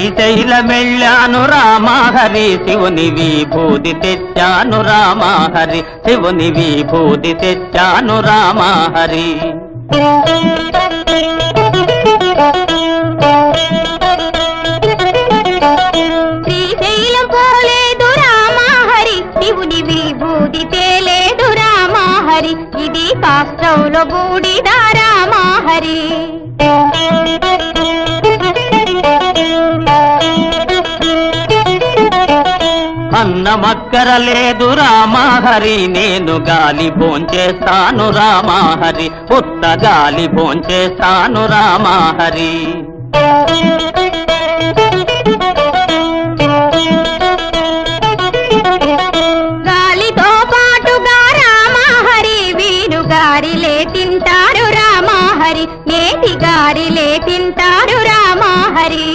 శ్రీశైలమెళ్ళాను రామహరి శివుని విభూతి తెచ్చాను రామహరి శివుని విభూతి తెచ్చాను రామహరి శ్రీశైలం పోలేదు రామహరి శివుని విభూతి తేలేదు రామహరి ఇది కాష్టంలో బూడిద రామహరి అన్నమక్కర లేదు రామహరి నేను గాలి భోంచేస్తాను రామహరి ఉత్త గాలి భోంచేస్తాను రామహరి